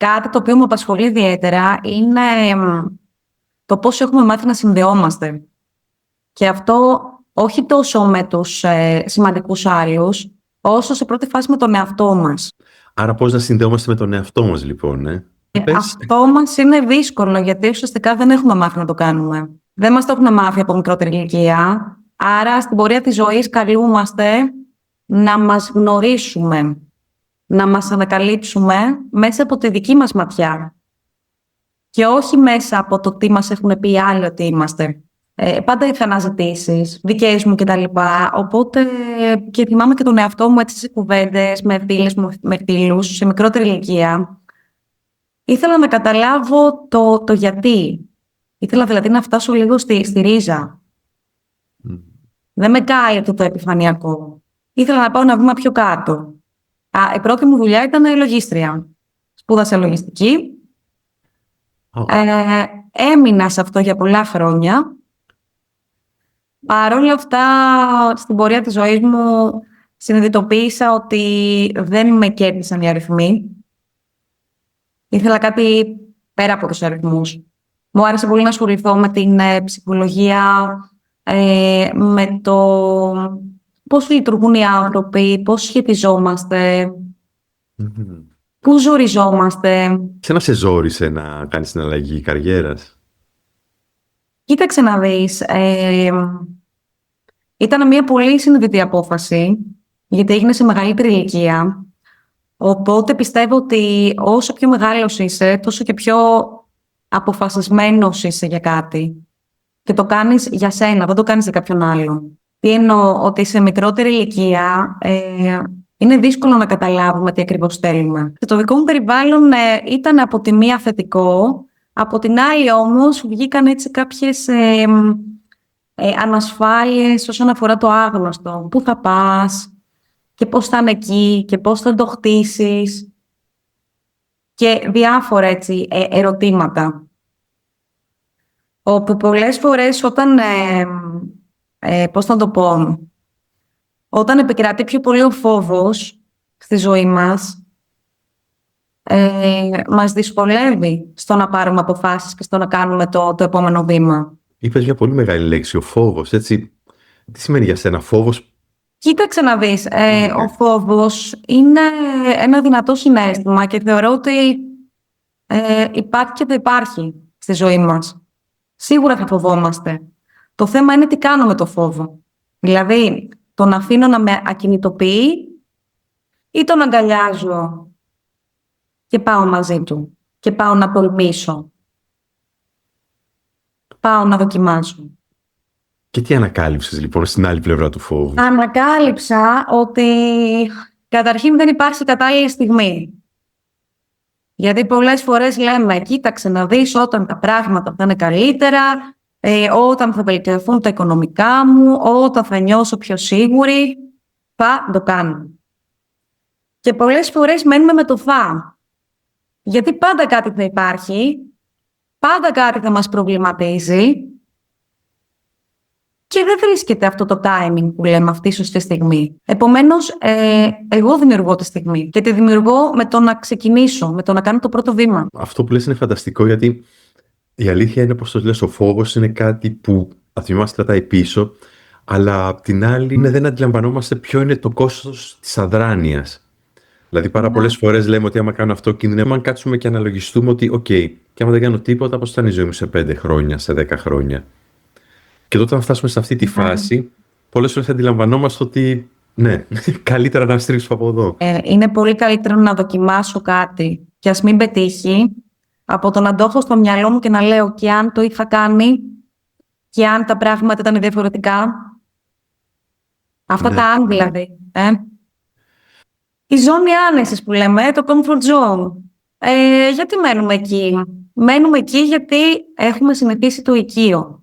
Κάτι το οποίο με απασχολεί ιδιαίτερα είναι το πώς έχουμε μάθει να συνδεόμαστε. Και αυτό όχι τόσο με τους σημαντικούς άλλους, όσο σε πρώτη φάση με τον εαυτό μας. Άρα πώς να συνδεόμαστε με τον εαυτό μας, λοιπόν, Αυτό μας είναι δύσκολο, γιατί ουσιαστικά δεν έχουμε μάθει να το κάνουμε. Δεν μας το έχουν μάθει από μικρότερη ηλικία. Άρα, στην πορεία της ζωής καλούμαστε να μας γνωρίσουμε, να μας ανακαλύψουμε μέσα από τη δική μας ματιά και όχι μέσα από το τι μας έχουν πει οι άλλοι ότι είμαστε. Πάντα είχα αναζητήσεις, δικές μου κτλ. Οπότε και θυμάμαι και τον εαυτό μου έτσι σε κουβέντες με φίλες μου, με φίλους, σε μικρότερη ηλικία. Ήθελα να καταλάβω το γιατί. Ήθελα δηλαδή να φτάσω λίγο στη ρίζα. Δεν με κάει αυτό το επιφανειακό. Ήθελα να πάω ένα βήμα πιο κάτω. Η πρώτη μου δουλειά ήταν λογίστρια. Σπούδασα λογιστική. Έμεινα σε αυτό για πολλά χρόνια. Παρ' όλα αυτά, στην πορεία της ζωής μου συνειδητοποίησα ότι δεν με κέρδισαν οι αριθμοί. Ήθελα κάτι πέρα από τους αριθμούς. Μου άρεσε πολύ να ασχοληθώ με την ψυχολογία, με το πώς λειτουργούν οι άνθρωποι, πώς σχετιζόμαστε, πού ζοριζόμαστε. Ξένα σε ζόρισε να κάνεις την αλλαγή καριέρας? Κοίταξε να δεις. Ήταν μια πολύ συνειδητή απόφαση, γιατί έγινε σε μεγαλύτερη ηλικία. Οπότε πιστεύω ότι όσο πιο μεγάλος είσαι, τόσο και πιο αποφασισμένος είσαι για κάτι. Και το κάνεις για σένα, δεν το κάνεις για κάποιον άλλον. Τι εννοώ, ότι σε μικρότερη ηλικία είναι δύσκολο να καταλάβουμε τι ακριβώς θέλουμε. Και το δικό μου περιβάλλον ήταν από τη μία θετικό, από την άλλη όμως βγήκαν έτσι κάποιες ανασφάλειες όσον αφορά το άγνωστο. Πού θα πας και πώς θα είναι εκεί και πώς θα το χτίσεις και διάφορα έτσι ερωτήματα. Όπου πολλές φορές όταν, πώς θα το πω, όταν επικρατεί πιο πολύ ο φόβος στη ζωή μας, μας δυσκολεύει στο να πάρουμε αποφάσεις και στο να κάνουμε το επόμενο βήμα. Είπες μια πολύ μεγάλη λέξη, ο φόβος, έτσι. Τι σημαίνει για σένα φόβος? Κοίταξε να δεις, ο φόβος είναι ένα δυνατό συναίσθημα και θεωρώ ότι υπάρχει και θα υπάρχει στη ζωή μας. Σίγουρα θα φοβόμαστε. Το θέμα είναι τι κάνω με το φόβο. Δηλαδή, τον αφήνω να με ακινητοποιεί ή τον αγκαλιάζω και πάω μαζί του και πάω να τολμήσω. Πάω να δοκιμάσω. Και τι ανακάλυψες λοιπόν στην άλλη πλευρά του φόβου? Ανακάλυψα ότι καταρχήν δεν υπάρχει κατάλληλη στιγμή. Γιατί πολλές φορές λέμε, κοίταξε να δεις όταν τα πράγματα θα είναι καλύτερα, όταν θα βελτιωθούν τα οικονομικά μου, όταν θα νιώσω πιο σίγουρη, θα το κάνω. Και πολλές φορές μένουμε με το θα. Γιατί πάντα κάτι θα υπάρχει, πάντα κάτι θα μας προβληματίζει και δεν βρίσκεται αυτό το timing που λέμε, αυτή η σωστή στιγμή. Επομένως, εγώ δημιουργώ τη στιγμή και τη δημιουργώ με το να ξεκινήσω, με το να κάνω το πρώτο βήμα. Αυτό που λες είναι φανταστικό, γιατί η αλήθεια είναι, πως το λες, ο φόβος είναι κάτι που αυτή μας κρατάει πίσω, αλλά απ' την άλλη δεν αντιλαμβανόμαστε ποιο είναι το κόστος της αδράνειας. Δηλαδή, πάρα πολλές φορές λέμε ότι άμα κάνω αυτό κινδυνεύουμε, αν κάτσουμε και αναλογιστούμε ότι, OK, και άμα δεν κάνω τίποτα, πώς θα είναι η ζωή μου σε 5 χρόνια, σε 10 χρόνια. Και τότε, όταν φτάσουμε σε αυτή τη φάση, πολλές φορές αντιλαμβανόμαστε ότι ναι, καλύτερα να στρίξω από εδώ. Είναι πολύ καλύτερο να δοκιμάσω κάτι και ας μην πετύχει, από το να το έχω στο μυαλό μου και να λέω και αν το είχα κάνει και αν τα πράγματα ήταν διαφορετικά. Αυτά τα αν δηλαδή. Η ζώνη άνεσης που λέμε, το comfort zone. Γιατί μένουμε εκεί? Μένουμε εκεί γιατί έχουμε συνηθίσει το οικείο.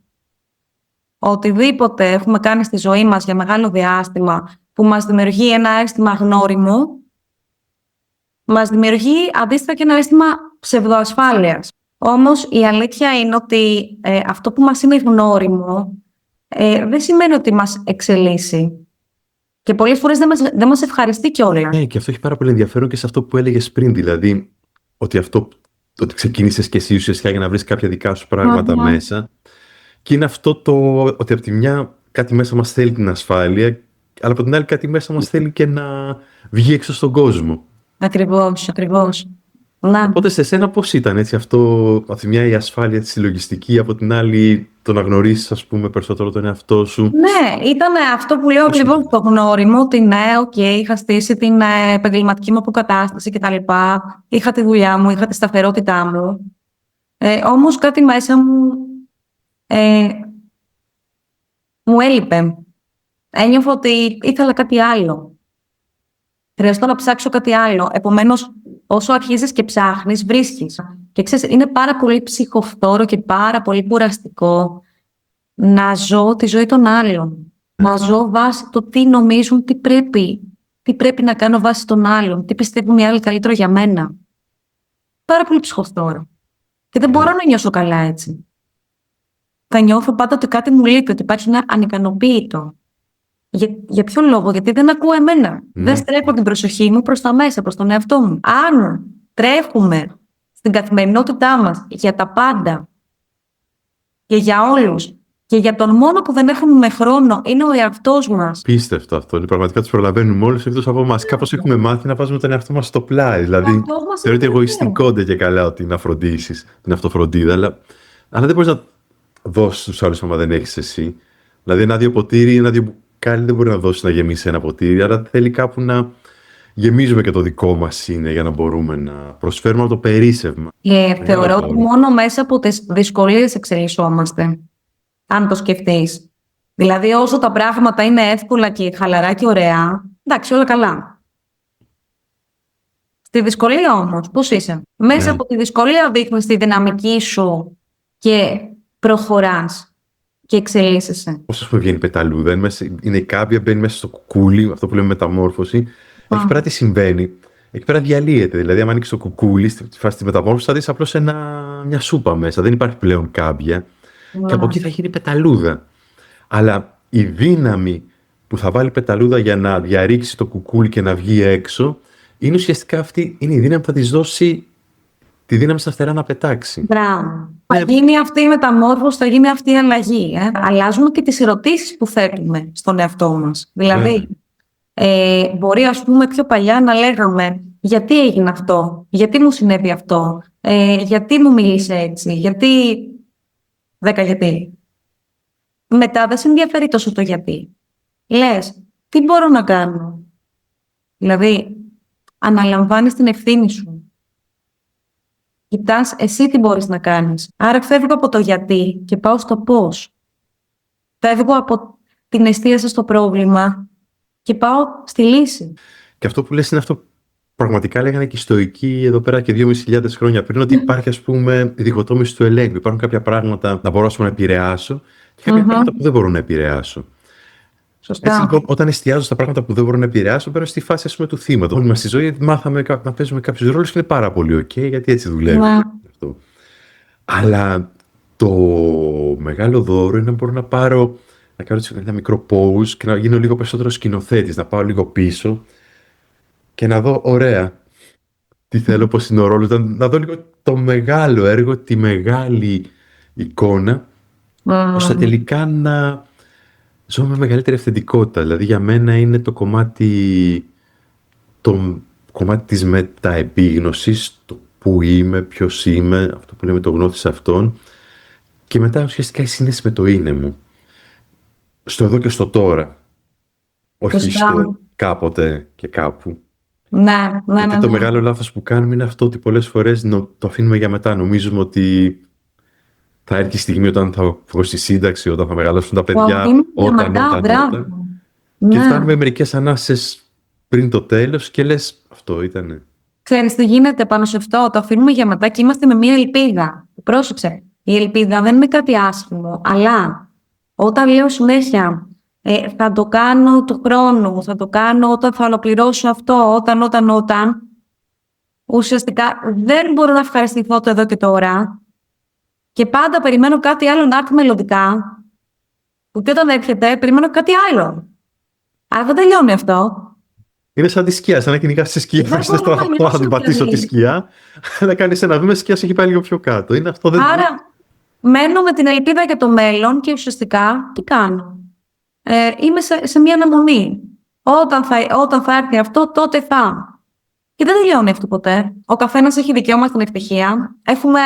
Οτιδήποτε έχουμε κάνει στη ζωή μας για μεγάλο διάστημα που μας δημιουργεί ένα αίσθημα γνώριμο, μας δημιουργεί αντίστοιχα και ένα αίσθημα ψευδοασφάλειας. Όμως η αλήθεια είναι ότι αυτό που μας είναι γνώριμο δεν σημαίνει ότι μας εξελίσσει. Και πολλές φορές δεν μας ευχαριστεί κιόλας. Ναι, και αυτό έχει πάρα πολύ ενδιαφέρον και σε αυτό που έλεγες πριν. Δηλαδή, ότι ότι ξεκίνησες και εσύ ουσιαστικά για να βρεις κάποια δικά σου πράγματα μέσα. Και είναι αυτό ότι από τη μια κάτι μέσα μας θέλει την ασφάλεια, αλλά από την άλλη κάτι μέσα μας θέλει και να βγει έξω στον κόσμο. Ακριβώς, ακριβώς. Να. Οπότε σε σένα πώς ήταν έτσι αυτό, από τη μια η ασφάλεια της συλλογιστική, από την άλλη το να γνωρίσεις ας πούμε περισσότερο τον εαυτό σου? Ναι, ήταν αυτό που λέω ακριβώς το γνώριμο, ότι ναι, είχα στήσει την επαγγελματική μου αποκατάσταση κτλ. Είχα τη δουλειά μου, είχα τη σταθερότητά μου. Όμως κάτι μέσα μου μου έλειπε. Ένιωθα ότι ήθελα κάτι άλλο. Χρειαζόταν να ψάξω κάτι άλλο. Επομένως, όσο αρχίζεις και ψάχνεις, βρίσκεις. Και ξέρεις, είναι πάρα πολύ ψυχοφθόρο και πάρα πολύ κουραστικό να ζω τη ζωή των άλλων. Να ζω βάσει το τι νομίζουν, τι πρέπει να κάνω βάσει των άλλων, τι πιστεύουν οι άλλοι καλύτερο για μένα. Πάρα πολύ ψυχοφθόρο. Και δεν μπορώ να νιώσω καλά έτσι. Θα νιώθω πάντα ότι κάτι μου λείπει, ότι υπάρχει ένα ανικανοποίητο. Για ποιο λόγο? Γιατί δεν ακούω εμένα. Δεν στρέφω την προσοχή μου προς τα μέσα, προς τον εαυτό μου. Αν τρέχουμε στην καθημερινότητά μας για τα πάντα και για όλους και για τον μόνο που δεν έχουμε χρόνο είναι ο εαυτός μας. Πίστευτο αυτό. Πραγματικά τους προλαβαίνουμε όλους εκτός από εμάς. Κάπως έχουμε μάθει να βάζουμε τον εαυτό μας στο πλάι. Δηλαδή, θεωρείται εγωιστικό και καλά ότι να φροντίσεις την αυτοφροντίδα, αλλά δεν μπορείς να δώσεις τους άλλους άμα δεν έχεις εσύ. Δηλαδή, ένα άδειο ποτήρι, ένα άδειο μπουκάλι δεν μπορεί να δώσει να γεμίσει ένα ποτήρι, άρα θέλει κάπου να γεμίζουμε και το δικό μας είναι για να μπορούμε να προσφέρουμε το περίσσευμα. Θεωρώ ότι μόνο μέσα από τις δυσκολίες εξελισσόμαστε. Αν το σκεφτείς. Δηλαδή, όσο τα πράγματα είναι εύκολα και χαλαρά και ωραία, εντάξει, όλα καλά. Στη δυσκολία όμως, πώς είσαι? Μέσα από τη δυσκολία δείχνεις τη δυναμική σου και προχωράς και εξελίσσεσαι. Πώς ας πούμε βγαίνει η πεταλούδα, είναι η κάμπια, μπαίνει μέσα στο κουκούλι, αυτό που λέμε μεταμόρφωση. Εκεί πέρα τι συμβαίνει? Εκεί πέρα διαλύεται. Δηλαδή, αν ανοίξει το κουκούλι, στη φάση τη μεταμόρφωση, θα δεις απλώς μια σούπα μέσα. Δεν υπάρχει πλέον κάμπια. Και από εκεί θα γίνει πεταλούδα. Αλλά η δύναμη που θα βάλει πεταλούδα για να διαρρήξει το κουκούλι και να βγει έξω, είναι ουσιαστικά αυτή, είναι η δύναμη που θα της δώσει τη δύναμη στα φτερά να πετάξει. Μπράβο. Θα γίνει αυτή η μεταμόρφωση, θα γίνει αυτή η αλλαγή. Αλλάζουμε και τις ερωτήσεις που θέτουμε στον εαυτό μας. Δηλαδή, μπορεί ας πούμε πιο παλιά να λέγαμε γιατί έγινε αυτό, γιατί μου συνέβη αυτό, γιατί μου μίλησε έτσι, γιατί... 10 γιατί. Μετά δεν σε ενδιαφέρει τόσο το γιατί. Λες, τι μπορώ να κάνω? Δηλαδή, αναλαμβάνεις την ευθύνη σου. Κοιτάς εσύ τι μπορείς να κάνεις. Άρα φεύγω από το γιατί και πάω στο πώς. Φεύγω από την εστίαση στο πρόβλημα και πάω στη λύση. Και αυτό που λες είναι αυτό που πραγματικά λέγανε και οι Στοικοί εδώ πέρα και 2.500 χρόνια πριν, ότι υπάρχει ας πούμε η διχοτόμηση του ελέγχου. Υπάρχουν κάποια πράγματα να μπορώ να επηρεάσω και κάποια πράγματα που δεν μπορώ να επηρεάσω. Σωστά. Έτσι, λοιπόν, όταν εστιάζω στα πράγματα που δεν μπορώ να επηρεάσω, μπαίνω στη φάση ας πούμε, του θύματος. Όλη μας στη ζωή μάθαμε να παίζουμε κάποιους ρόλους και είναι πάρα πολύ OK, γιατί έτσι δουλεύει αυτό. Αλλά το μεγάλο δώρο είναι να μπορώ να κάνω ένα μικρό pause και να γίνω λίγο περισσότερο σκηνοθέτης, να πάω λίγο πίσω και να δω, ωραία, τι θέλω, πώς είναι ο ρόλος, να δω λίγο το μεγάλο έργο, τη μεγάλη εικόνα, ώστε τελικά να ζω με μεγαλύτερη αυθεντικότητα. Δηλαδή για μένα είναι το κομμάτι της μεταεπίγνωσης, το που είμαι, ποιος είμαι, αυτό που λέμε το γνώθεις αυτόν, και μετά ουσιαστικά η σύνδεση με το είναι μου. Στο εδώ και στο τώρα. Όχι στο κάποτε και κάπου. Γιατί το μεγάλο λάθος που κάνουμε είναι αυτό, ότι πολλές φορές το αφήνουμε για μετά. Νομίζουμε ότι θα έρθει η στιγμή όταν θα βγω στη σύνταξη, όταν θα μεγαλώσουν τα παιδιά, όταν. Και φτάνουμε μερικές ανάσες πριν το τέλος και λες, αυτό ήτανε. Ξέρεις τι γίνεται πάνω σε αυτό? Το αφήνουμε για μετά και είμαστε με μια ελπίδα. Πρόσεξε, η ελπίδα δεν είναι κάτι άσχημο, αλλά όταν λέω συνέχεια θα το κάνω του χρόνου, θα το κάνω όταν θα ολοκληρώσω αυτό, όταν, ουσιαστικά δεν μπορώ να ευχαριστηθώ το εδώ και τώρα και πάντα περιμένω κάτι άλλο να έρθει μελλοντικά, που και όταν έρχεται περιμένω κάτι άλλο. Αλλά δεν τελειώνει αυτό. Είναι σαν τη σκιά, σαν να κυνηγάς τη σκιά. Δεν Λες τώρα μπορούμε θα να πάω να την πατήσω τη σκιά, να κάνεις ένα βήμα, η σκιά σε έχει πάει λίγο πιο κάτω. Είναι αυτό, δεν... Άρα, μένω με την ελπίδα για το μέλλον και ουσιαστικά τι κάνω. Είμαι σε μια αναμονή. Όταν θα έρθει αυτό, τότε θα. Και δεν τελειώνει αυτό ποτέ. Ο καθένας έχει δικαίωμα στην ευτυχία. Έχουμε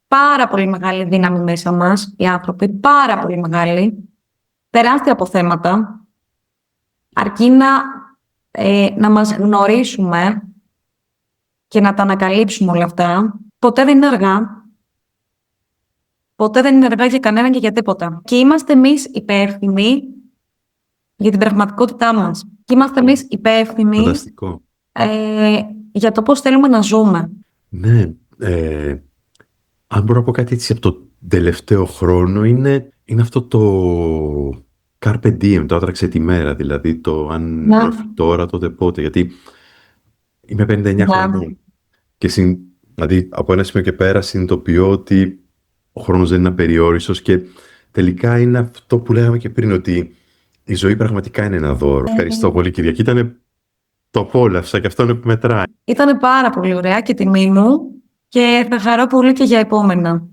πάρα πολύ μεγάλη δύναμη μέσα μας, οι άνθρωποι. Πάρα πολύ μεγάλη. Τεράστια αποθέματα. Αρκεί να μας γνωρίσουμε και να τα ανακαλύψουμε όλα αυτά. Ποτέ δεν είναι αργά. Ποτέ δεν είναι αργά για κανέναν και για τίποτα. Και είμαστε εμείς υπεύθυνοι για την πραγματικότητά μας. Και είμαστε εμείς υπεύθυνοι Φανταστικό. για το πώς θέλουμε να ζούμε. Ναι. Αν μπορώ να πω κάτι έτσι από το τελευταίο χρόνο, είναι αυτό το Carpe Diem, το άτραξε τη μέρα. Δηλαδή, το αν έρθει τώρα, τότε πότε. Γιατί είμαι 59 χρονών. Και δηλαδή, από ένα σημείο και πέρα συνειδητοποιώ ότι ο χρόνος δεν είναι απεριόριστος και τελικά είναι αυτό που λέγαμε και πριν, ότι η ζωή πραγματικά είναι ένα δώρο. Ευχαριστώ πολύ, Κυριακή. Το απόλαυσα και αυτό είναι που μετράει. Ήταν πάρα πολύ ωραία και τιμή μου και θα χαρώ πολύ και για επόμενα.